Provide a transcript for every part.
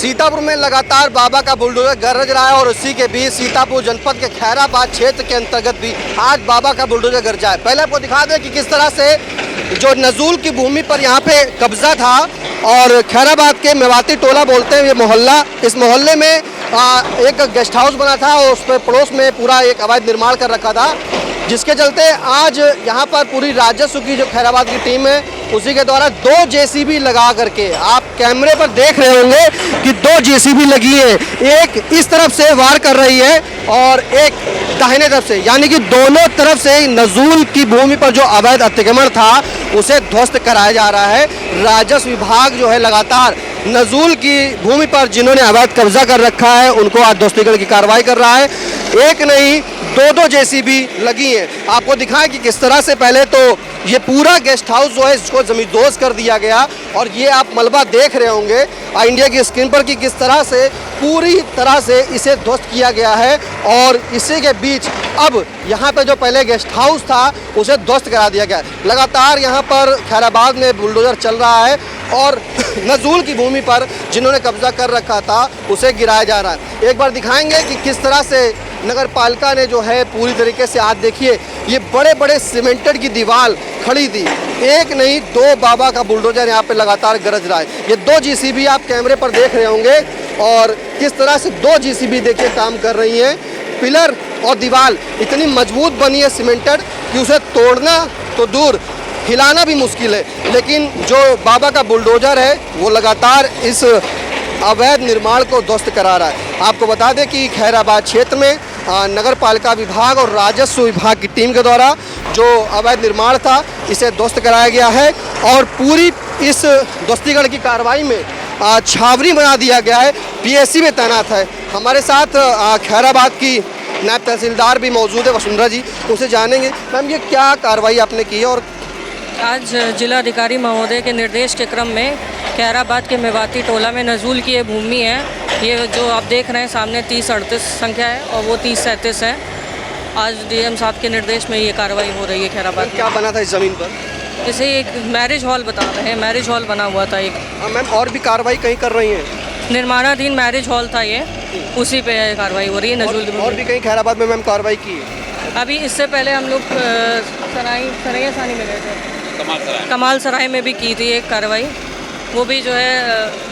सीतापुर में लगातार बाबा का बुलडोजर गरज रहा है और उसी के बीच सीतापुर जनपद के खैराबाद क्षेत्र के अंतर्गत भी आज बाबा का बुलडोजर गरजा है। पहले आपको दिखा दें कि किस तरह से जो नजूल की भूमि पर यहाँ पे कब्जा था और खैराबाद के मेवाती टोला बोलते हैं ये मोहल्ला, इस मोहल्ले में एक गेस्ट हाउस बना था और उस पर पड़ोस में पूरा एक अवैध निर्माण कर रखा था, जिसके चलते आज यहाँ पर पूरी राजस्व की जो खैराबाद की टीम है उसी के द्वारा 2 जेसीबी लगा करके, आप कैमरे पर देख रहे होंगे कि 2 जेसीबी लगी है, एक इस तरफ से वार कर रही है और एक दाहिने तरफ से, यानी कि दोनों तरफ से नजूल की भूमि पर जो अवैध अतिक्रमण था उसे ध्वस्त कराया जा रहा है। राजस्व विभाग जो है लगातार नजूल की भूमि पर जिन्होंने अवैध कब्जा कर रखा है उनको आज ध्वस्तीकरण की कार्रवाई कर रहा है। एक नहीं 2 जेसीबी लगी हैं। आपको दिखाएं कि किस तरह से पहले तो ये पूरा गेस्ट हाउस जो है इसको जमींदोज कर दिया गया और ये आप मलबा देख रहे होंगे इंडिया की स्क्रीन पर कि किस तरह से पूरी तरह से इसे ध्वस्त किया गया है और इसी के बीच अब यहाँ पे जो पहले गेस्ट हाउस था उसे ध्वस्त करा दिया गया है। लगातार यहाँ पर खैराबाद में बुलडोजर चल रहा है और नजूल की भूमि पर जिन्होंने कब्जा कर रखा था उसे गिराया जा रहा है। एक बार दिखाएंगे कि किस तरह से नगर पालिका ने जो है पूरी तरीके से, आज देखिए ये बड़े बड़े सीमेंटेड की दीवार खड़ी थी, एक नहीं 2 बाबा का बुलडोजर यहाँ पे लगातार गरज रहा है। ये 2 जेसीबी आप कैमरे पर देख रहे होंगे और किस तरह से 2 जेसीबी देखिए काम कर रही हैं। पिलर और दीवार इतनी मजबूत बनी है सीमेंटेड कि उसे तोड़ना तो दूर, हिलाना भी मुश्किल है, लेकिन जो बाबा का बुलडोजर है वो लगातार इस अवैध निर्माण को ध्वस्त करा रहा है। आपको बता दें कि खैराबाद क्षेत्र में नगर पालिका विभाग और राजस्व विभाग की टीम के द्वारा जो अवैध निर्माण था इसे ध्वस्त कराया गया है और पूरी इस ध्वस्तीकरण की कार्रवाई में छावनी बना दिया गया है, पीएसी में तैनात है। हमारे साथ खैराबाद की नायब तहसीलदार भी मौजूद है वसुंधरा जी, उनसे जानेंगे मैम ये क्या कार्रवाई आपने की है। और आज जिलाधिकारी महोदय के निर्देश के क्रम में खैराबाद के मेवाती टोला में नजूल की ये भूमि है, ये जो आप देख रहे हैं सामने 3038 संख्या है और वो 3037 है। आज डीएम साहब के निर्देश में ये कार्रवाई हो रही है खैराबाद में। क्या बना था इस ज़मीन पर? जैसे एक मैरिज हॉल बता रहे हैं, मैरिज हॉल बना हुआ था एक। मैम और भी कार्रवाई कहीं कर रही हैं? निर्माणाधीन मैरिज हॉल था ये, उसी पे कार्रवाई हो रही है नजूल। और भी कहीं खैराबाद में मैम कार्रवाई की है? अभी इससे पहले हम लोग सराय सानी में गए थे, कमाल सराय में भी की थी एक कार्रवाई, वो भी जो है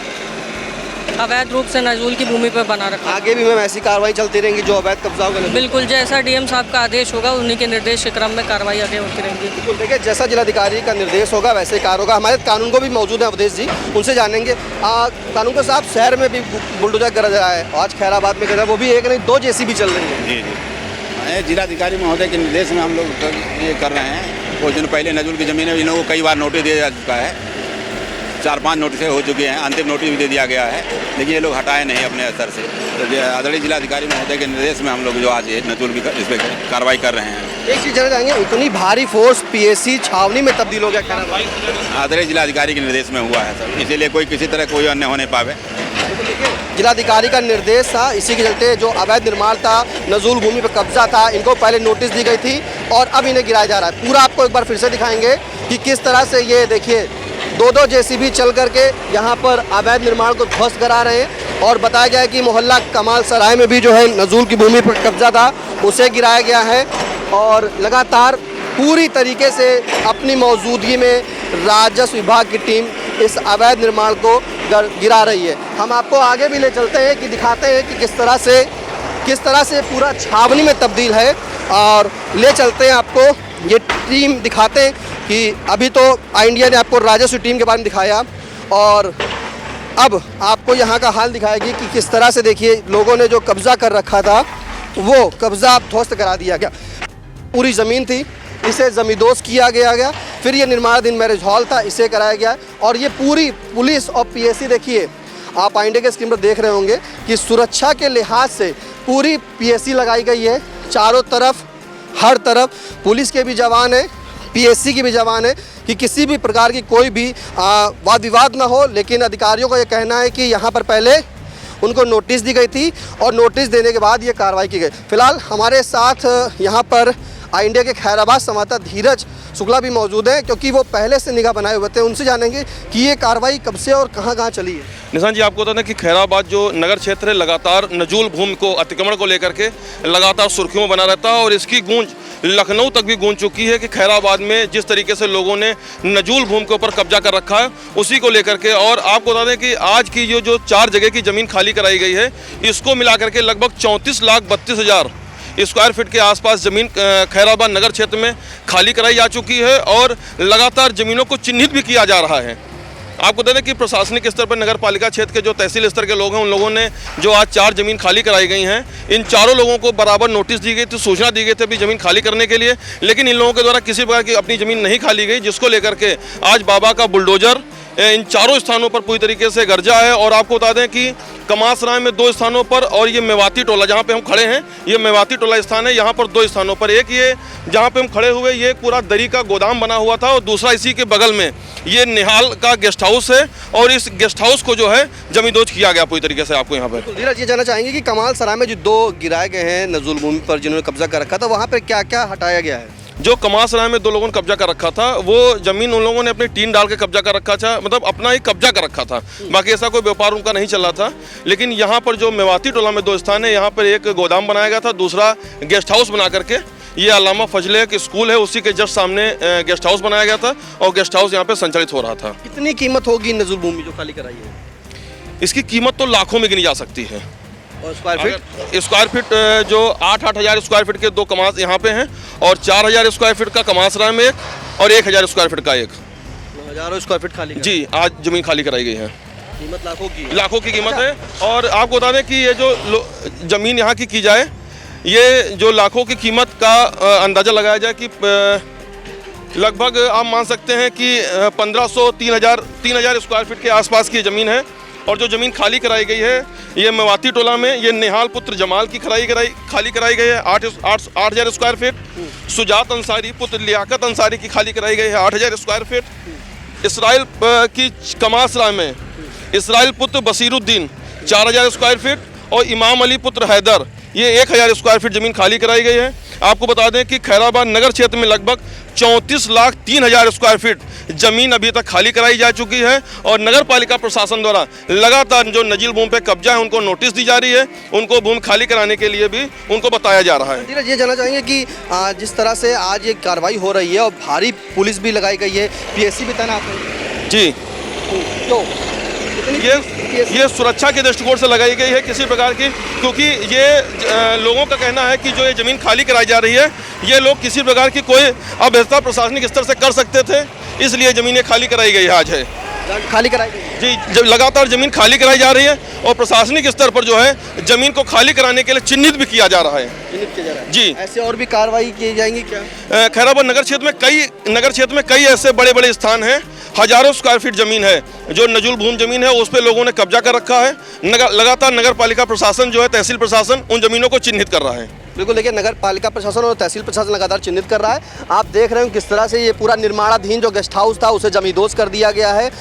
अवैध रूप से नजूल की भूमि पर बना रखा। आगे भी मैम ऐसी कार्रवाई चलती रहेंगी जो अवैध कब्जा होगा? बिल्कुल, जैसा डीएम साहब का आदेश होगा उन्हीं के निर्देश के क्रम में कार्रवाई आगे होती रहेंगी। बिल्कुल, देखिए जैसा जिलाधिकारी का निर्देश होगा वैसे ही कार्य होगा। हमारे कानून को भी मौजूद है अवधेश जी, उनसे जानेंगे। कानून को साहब शहर में भी बुलडोजर गरज रहा है, आज खैराबाद में गरज, वो भी एक नहीं 2 जेसीबी चल रही है। जी जी, जिलाधिकारी महोदय के निर्देश में हम लोग ये कर रहे हैं। कुछ दिन पहले नजूल की ज़मीन इन लोगों को कई बार नोटिस दिया जा चुका है, 4-5 नोटिस हो चुके हैं, अंतिम नोटिस भी दे दिया गया है, लेकिन ये लोग हटाए नहीं अपने स्तर से। तो आदरणीय जिलाधिकारी महोदय के निर्देश में हम लोग जो आज नजूल की इस पर कार्रवाई कर रहे हैं। एक चीज़ जानना चाहेंगे, इतनी भारी फोर्स पीएसी छावनी में तब्दील हो गया खैराबाद? आदरणीय जिलाधिकारी के निर्देश में हुआ है सर, इसीलिए कोई किसी तरह कोई अन्य होने पावे। जिलाधिकारी का निर्देश था, इसी के चलते जो अवैध निर्माण था, नजूल भूमि पर कब्जा था, इनको पहले नोटिस दी गई थी और अब इन्हें गिराया जा रहा है। पूरा आपको एक बार फिर से दिखाएंगे कि किस तरह से ये देखिए 2 जेसीबी चल करके यहाँ पर अवैध निर्माण को ध्वस्त करा रहे हैं और बताया गया है कि मोहल्ला कमाल सराय में भी जो है नजूल की भूमि पर कब्जा था उसे गिराया गया है और लगातार पूरी तरीके से अपनी मौजूदगी में राजस्व विभाग की टीम इस अवैध निर्माण को गिरा रही है। हम आपको आगे भी ले चलते हैं कि दिखाते हैं कि किस तरह से पूरा छावनी में तब्दील है और ले चलते हैं आपको, ये टीम दिखाते हैं कि अभी तो इंडिया ने आपको राजस्व टीम के बारे में दिखाया और अब आपको यहाँ का हाल दिखाएगी कि किस तरह से देखिए लोगों ने जो कब्जा कर रखा था वो कब्जा ध्वस्त करा दिया गया। पूरी ज़मीन थी, इसे जमींदोज किया गया, फिर ये निर्माणाधीन मैरिज हॉल था, इसे कराया गया और ये पूरी पुलिस और पीएसी देखिए आप इंडिया के स्क्रीन पर देख रहे होंगे कि सुरक्षा के लिहाज से पूरी पीएसी लगाई गई है। चारों तरफ हर तरफ पुलिस के भी जवान हैं, पीएसी की भी जवान है कि किसी भी प्रकार की कोई भी वाद विवाद ना हो। लेकिन अधिकारियों का ये कहना है कि यहाँ पर पहले उनको नोटिस दी गई थी और नोटिस देने के बाद ये कार्रवाई की गई। फिलहाल हमारे साथ यहाँ पर इंडिया के खैराबाद संवाददाता धीरज शुक्ला भी मौजूद हैं, क्योंकि वो पहले से निगाह बनाए हुए थे। उनसे जानेंगे कि ये कार्रवाई कब से और कहाँ चली है। निशान जी, आपको बता दें कि खैराबाद जो नगर क्षेत्र है लगातार नजूल भूमि को अतिक्रमण को लेकर के लगातार सुर्खियों में बना रहता है और इसकी गूंज लखनऊ तक भी गूंज चुकी है कि खैराबाद में जिस तरीके से लोगों ने नजूल भूमि के ऊपर कब्जा कर रखा है उसी को लेकर के। और आपको बता दें कि आज की जो 4 जगह की ज़मीन खाली कराई गई है, इसको मिलाकर के लगभग 34,32,000 स्क्वायर फीट के आसपास ज़मीन खैराबाद नगर क्षेत्र में खाली कराई जा चुकी है और लगातार ज़मीनों को चिन्हित भी किया जा रहा है। आपको बता दें कि प्रशासनिक स्तर पर नगर पालिका क्षेत्र के जो तहसील स्तर के लोग हैं, उन लोगों ने जो आज 4 ज़मीन खाली कराई गई हैं, इन चारों लोगों को बराबर नोटिस दी गई थी, सूचना दी गई थी अभी ज़मीन खाली करने के लिए, लेकिन इन लोगों के द्वारा किसी प्रकार की अपनी ज़मीन नहीं खाली गई, जिसको लेकर के आज बाबा का बुलडोजर इन चारों स्थानों पर पूरी तरीके से गरजा है। और आपको बता दें कि कमासराय में 2 स्थानों पर और ये मेवाती टोला जहाँ पे हम खड़े हैं, ये मेवाती टोला स्थान है, यहाँ पर 2 स्थानों पर, एक ये जहाँ पे हम खड़े हुए ये पूरा दरी का गोदाम बना हुआ था और दूसरा इसी के बगल में ये निहाल का गेस्ट हाउस है और इस गेस्ट हाउस को जो है जमींदोज किया गया पूरी तरीके से। आपको यहाँ पर धीरज ये जानना चाहेंगे कि कमाल सराय में जो 2 गिराए गए हैं नजूल भूमि पर जिन्होंने कब्जा कर रखा था, वहाँ पर क्या क्या हटाया गया है? जो कमासराय में 2 लोगों ने कब्जा कर रखा था, वो ज़मीन उन लोगों ने अपनी टीन डाल के कब्जा कर रखा था, मतलब अपना ही कब्जा कर रखा था, बाकी ऐसा कोई व्यापार उनका नहीं चल रहा था। लेकिन यहाँ पर जो मेवाती टोला में 2 स्थान है, यहाँ पर एक गोदाम बनाया गया था, दूसरा गेस्ट हाउस बना करके, ये अल्लामा फजले एक स्कूल है उसी के जस्ट सामने गेस्ट हाउस बनाया गया था और गेस्ट हाउस यहाँ पे संचालित हो रहा था। कितनी कीमत होगी नजूल भूमि जो खाली कराई है? इसकी कीमत तो लाखों में गिनी जा सकती है। और स्क्वायर फीट जो 8-8 हज़ार स्क्वायर फीट के 2 कमास यहाँ पे हैं और 4,000 स्क्वायर फीट का कमासराय में एक और 1,000 स्क्वायर फीट का एक। हज़ारों स्क्वायर फीट खाली जी, आज ज़मीन खाली कराई गई है। कीमत लाखों की कीमत है। और आपको बता दें कि ये जो ज़मीन यहाँ की जाए, ये जो लाखों की कीमत का अंदाज़ा लगाया जाए कि लगभग आप मान सकते हैं कि 1,500-3,000 स्क्वायर फीट के आसपास की ज़मीन है। और जो ज़मीन खाली कराई गई है ये मेवाती टोला में ये निहाल पुत्र जमाल की खाली कराई गई है 8,000 स्क्वायर फीट। सुजात अंसारी पुत्र लियाकत अंसारी की खाली कराई गई है 8,000 स्क्वायर फीट। इसराइल की कमासराय में इसराइल पुत्र बसीरुद्दीन 4,000 स्क्वायर फीट और इमाम अली पुत्र हैदर ये 1,000 स्क्वायर फीट ज़मीन खाली कराई गई है। आपको बता दें कि खैराबाद नगर क्षेत्र में लगभग 34,03,000 स्क्वायर फीट ज़मीन अभी तक खाली कराई जा चुकी है और नगर पालिका प्रशासन द्वारा लगातार जो नजील भूमि पे कब्जा है उनको नोटिस दी जा रही है, उनको भूमि खाली कराने के लिए भी उनको बताया जा रहा है। ये जानना चाहेंगे कि जिस तरह से आज ये कार्रवाई हो रही है और भारी पुलिस भी लगाई गई है, पीएससी भी तैनात है जी, तो ये सुरक्षा के दृष्टिकोण से लगाई गई है किसी प्रकार की, क्योंकि ये लोगों का कहना है कि जो ये ज़मीन खाली कराई जा रही है ये लोग किसी प्रकार की कोई अव्यवस्था प्रशासनिक स्तर से कर सकते थे, इसलिए ज़मीनें खाली कराई गई है। आज है खाली कराई गई जी, जब लगातार ज़मीन खाली कराई जा रही है और प्रशासनिक स्तर पर जो है ज़मीन को खाली कराने के लिए चिन्हित भी किया जा रहा है। जी, ऐसे और भी कार्रवाई की जाएंगी क्या? खैराबाद नगर क्षेत्र में कई ऐसे बड़े बड़े स्थान हैं, हज़ारों स्क्वायर फीट ज़मीन है जो नजूल भूमि ज़मीन है, उस पर लोगों ने कब्जा कर रखा है। लगातार नगर पालिका प्रशासन जो है, तहसील प्रशासन उन ज़मीनों को चिन्हित कर रहा है। बिल्कुल, देखिए नगर पालिका प्रशासन और तहसील प्रशासन लगातार चिन्हित कर रहा है। आप देख रहे हो किस तरह से ये पूरा निर्माणाधीन जो गेस्ट हाउस था उसे जमींदोज कर दिया गया है।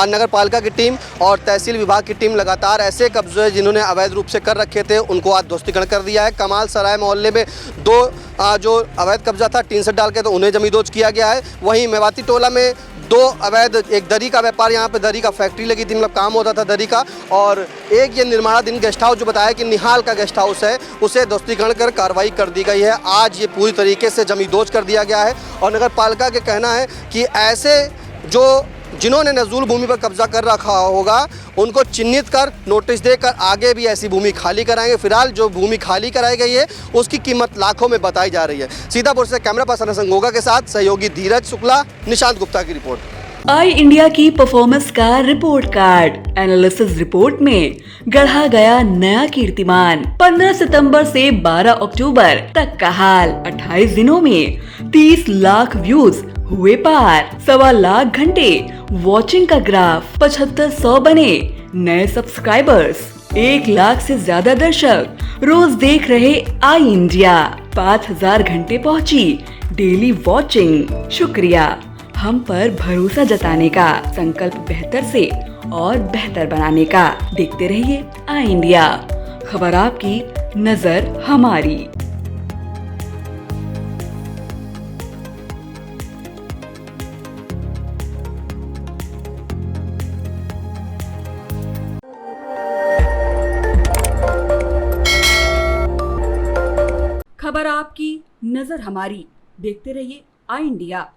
नगर पालिका की टीम और तहसील विभाग की टीम लगातार ऐसे कब्जे जिन्होंने अवैध रूप से कर रखे थे उनको आज ध्वस्तीकरण कर दिया है। कमाल सराय मोहल्ले में 2 जो अवैध कब्जा था टीन सेट डाल के, तो उन्हें जमींदोज किया गया है। वहीं मेवाती टोला में 2 अवैध, एक दरी का व्यापार, यहाँ पे दरी का फैक्ट्री लगी थी, मतलब काम होता था दरी का, और एक ये निर्माणाधीन गेस्ट हाउस जो बताया कि निहाल का गेस्ट हाउस है, उसे ध्वस्तीकरण कर कार्रवाई कर दी गई है। आज ये पूरी तरीके से जमींदोज कर दिया गया है और नगर पालिका के कहना है कि ऐसे जो जिन्होंने नजूल भूमि पर कब्जा कर रखा होगा उनको चिन्हित कर नोटिस देकर आगे भी ऐसी भूमि खाली कराएंगे। फिलहाल जो भूमि खाली कराई गई है उसकी कीमत लाखों में बताई जा रही है। सीतापुर से कैमरा पर्सन संगोगा के साथ सहयोगी धीरज शुक्ला, निशांत गुप्ता की रिपोर्ट। आई इंडिया की परफॉर्मेंस का रिपोर्ट कार्ड एनालिसिस रिपोर्ट में गढ़ा गया नया कीर्तिमान। 15 सितंबर से 12 अक्टूबर तक का हाल, 28 दिनों में 30 लाख व्यूज हुए पार, 1.25 लाख घंटे वॉचिंग का ग्राफ, 7500 बने नए सब्सक्राइबर्स, 1 लाख से ज्यादा दर्शक रोज देख रहे आई इंडिया, 5000 घंटे पहुंची डेली वॉचिंग। शुक्रिया हम पर भरोसा जताने का, संकल्प बेहतर से और बेहतर बनाने का। देखते रहिए आई इंडिया, खबर आपकी, नजर हमारी। नजर हमारी। देखते रहिए आई इंडिया।